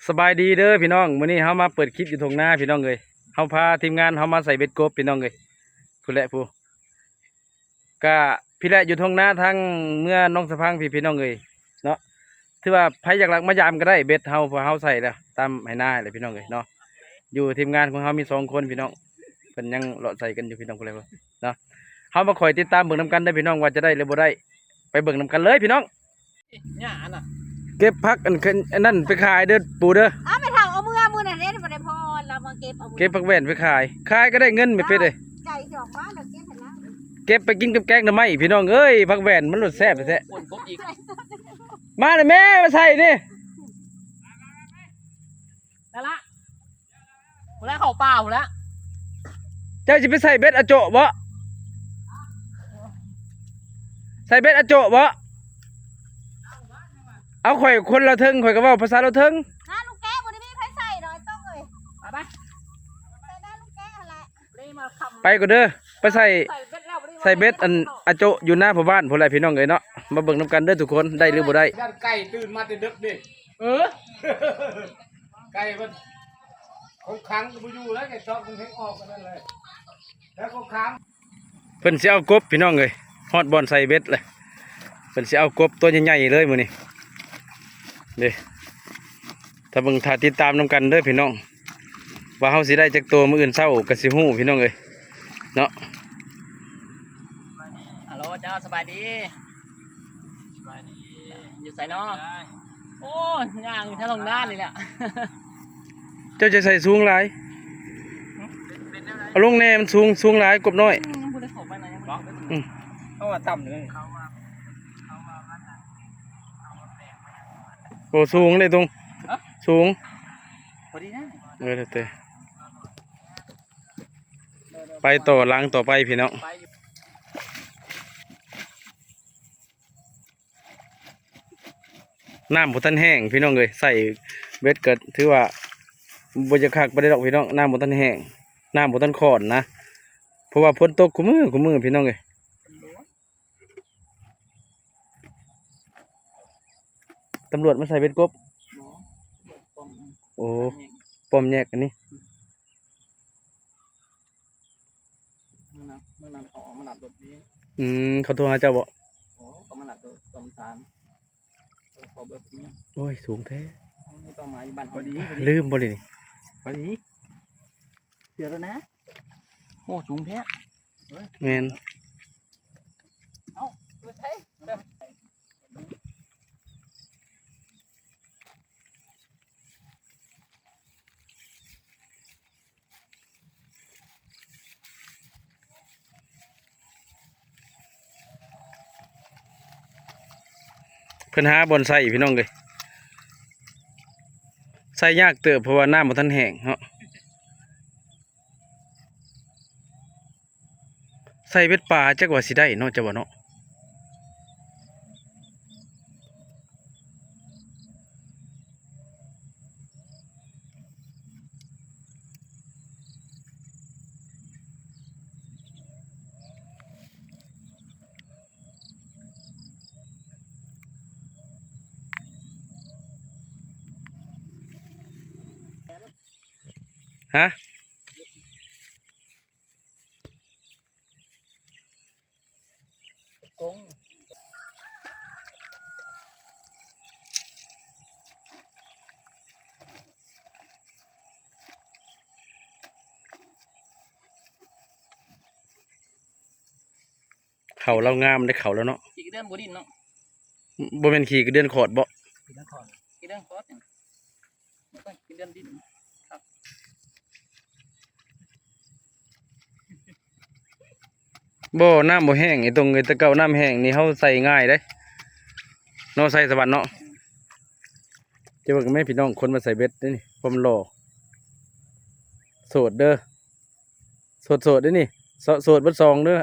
สบายดีเด้อพี่น้องมื้อนี้เฮามาเปิดคลิปอยู่ตรงหน้าพี่น้องเลยเฮาพาทีมงานเฮามาใส่เบ็ดกบพี่น้องเลยผู้แหละผู้ก็พี่แหละอยู่ตรงหน้าทั้งเมื่อน้องสะพังพี่น้องเลยเนาะถือว่าใครอยากลักมายามก็ได้เบ็ดเฮาเพอเฮาใส่แล้วตามให้หน้าเลยพี่น้องเลยเนาะอยู่ทีมงานของเฮามี2 คนพี่น้องเพิ่นยังเลาะใส่กันอยู่พี่น้องผู้แหละเนาะเฮามาคอยติดตามเบิ่งนํกันได้พี่น้องว่าจะได้หรือบ่ได้ไปเบิ่งนํกันเลยพี่น้องหญ้าน่ะเก็บผักอันนั้นไปขายเด้อปู่เด้อเอาไปเท่าเอามือนั่นเด้บ่ได้พอเรามาเก็บเอาเก็บผักแว่นไปขายก็ได้เงินไม่เป็ดเลยไก่ดอกมาแล้วเก็บให้แล้วเก็บไปกินกับแกงหน่อไม้พี่น้องเอ้ยผักแว่นมันรสแซ่บแท้คนกบอีกมาเลยแม่มาใส่นี่ได้ละหมดแล้วเข้าป่าหมดแล้วเจ้าจะไปใส่เบ็ดอะโจะบ่ใส่เบ็ดอะโจะบ่เอาข่อยคนเราเทิงข่อยก็เว้าภาษาเราเทิงน้าลูกแก้บ่ได้มีไผใส่ดอกต้องเอ้ยไปใส่น้าลูกแก้หั่นแหละไปก็เด้อไปใส่เบ็ดอันอะโจะอยู่หน้าพ่อบ้านพุ่นแหละพี่น้องเอ้ยเนาะมาเบิ่งนํกันเด้อทุกคนได้หรือบ่ได้ย่านไก่ตื่นมาแต่ดึกดิไก่มันคงค้างก็บ่อยู่แล้วไก่ชอบมันเพ่งออกกันนั่นเลยแล้วคงค้างเพิ่นสิเอากบพี่น้องเอ้ยฮอดบ่อนใส่เบ็ดเลยเพิ่นสิเอากบตัวใหญ่ๆเลยมื้อนี้เด้ถ้าเบิ่งถ้าติดตามนํกันเด้อพี่น้องว่าเฮาสิได้จักตัวมื้ออื่นเช้าก็สิฮู้พี่น้องเอ้ยเนาะฮัลโหลเจ้าสบายดีอยู่ใส่นอโอ้ย่างถ้าลงด้านเลยแหละเจ้าจะใส่สูงหลายเอาลงแน่มันสูงหลายกบน้อยเขาว่าต่ำเลยโอ้สูงเลยตรงสูงพอดีนะเตะไปต่อล้างต่อไปพี่น้องน้ำบ่ทันแห้งพี่น้องเลยใส่เบ็ดเกิดถือว่าบ่จะคักบ่ได้ดอกพี่น้องน้ำบ่ทันแห้งน้ำบ่ทันขอนนะเพราะว่าฝนตกคุมือพี่น้องเลยตำรวจมาใส่เบ็ดกบโอ้ปอมแยกกันนี่เขาโทรหาเจ้าบ่โอ้ยสูงแท้ลืมบ่เลยนี่พอดีเดี๋ยวแล้วนะโอ้สูงแท้แมนเพิ่นหาบอนใส่พี่น้องเลยใส่ยากเติบเพราะว่าน้ำมันทันแห้งเนาะใส่เบ็ดปลาจักว่าสิได้เนาะจะว่าเนาะฮะเขาเรางามได้เขาแล้วเนาะขี่เดินบุดินเนาะบ่เป็นขี่กระเดือนขอดบ่ขี่เดินขอดขี่เดินขอดเนี่ยขี่เดินดินครับบ่น้ำบ่แห้งไอ้ตรงไอ้ตะเกาน้ำแห้งนี่เขาใส่ง่ายได้เนาะใส่สบัดเนาะจะบอกแม่พี่น้องคนมาใส่เบ็ดนี่ผมรอโสดเด้อโสดด้วยนี่โสดเบ็ด2เด้อ